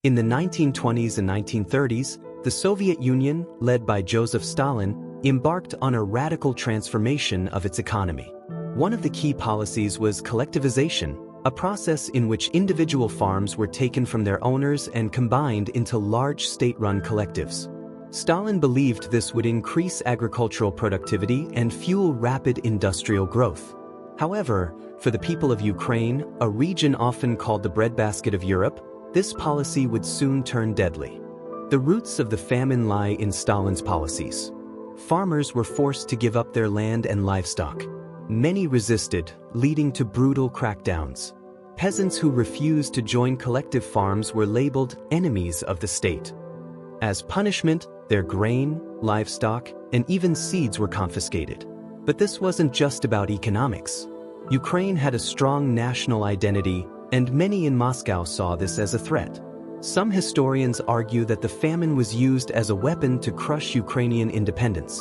In the 1920s and 1930s, the Soviet Union, led by Joseph Stalin, embarked on a radical transformation of its economy. One of the key policies was collectivization, a process in which individual farms were taken from their owners and combined into large state-run collectives. Stalin believed this would increase agricultural productivity and fuel rapid industrial growth. However, for the people of Ukraine, a region often called the breadbasket of Europe, this policy would soon turn deadly. The roots of the famine lie in Stalin's policies. Farmers were forced to give up their land and livestock. Many resisted, leading to brutal crackdowns. Peasants who refused to join collective farms were labeled enemies of the state. As punishment, their grain, livestock, and even seeds were confiscated. But this wasn't just about economics. Ukraine had a strong national identity, and many in Moscow saw this as a threat. Some historians argue that the famine was used as a weapon to crush Ukrainian independence.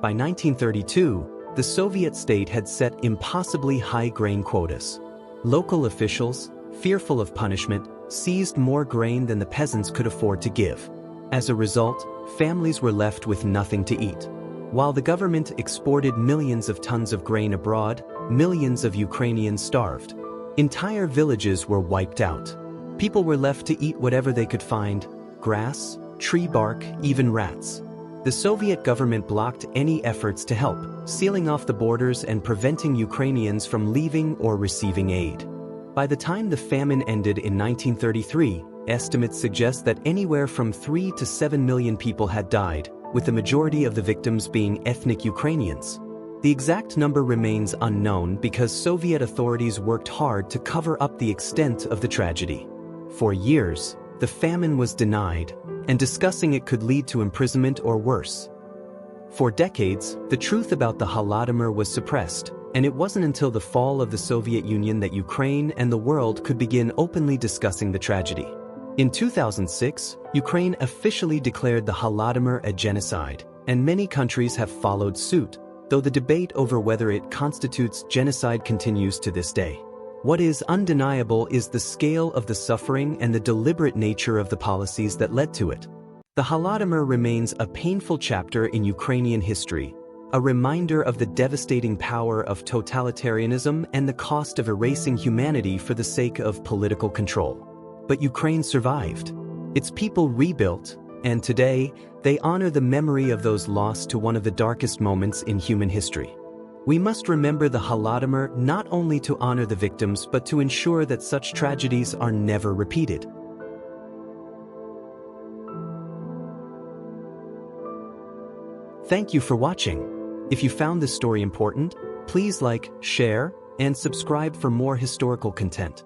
By 1932, the Soviet state had set impossibly high grain quotas. Local officials, fearful of punishment, seized more grain than the peasants could afford to give. As a result, families were left with nothing to eat. While the government exported millions of tons of grain abroad, millions of Ukrainians starved. Entire villages were wiped out. People were left to eat whatever they could find: grass, tree bark, even rats. The Soviet government blocked any efforts to help, sealing off the borders and preventing Ukrainians from leaving or receiving aid. By the time the famine ended in 1933, estimates suggest that anywhere from 3 to 7 million people had died, with the majority of the victims being ethnic Ukrainians. The exact number remains unknown because Soviet authorities worked hard to cover up the extent of the tragedy. For years, the famine was denied, and discussing it could lead to imprisonment or worse. For decades, the truth about the Holodomor was suppressed, and it wasn't until the fall of the Soviet Union that Ukraine and the world could begin openly discussing the tragedy. In 2006, Ukraine officially declared the Holodomor a genocide, and many countries have followed suit, though the debate over whether it constitutes genocide continues to this day. What is undeniable is the scale of the suffering and the deliberate nature of the policies that led to it. The Holodomor remains a painful chapter in Ukrainian history, a reminder of the devastating power of totalitarianism and the cost of erasing humanity for the sake of political control. But Ukraine survived. Its people rebuilt, and today, they honor the memory of those lost to one of the darkest moments in human history. We must remember the Holodomor not only to honor the victims but to ensure that such tragedies are never repeated. Thank you for watching. If you found this story important, please like, share, and subscribe for more historical content.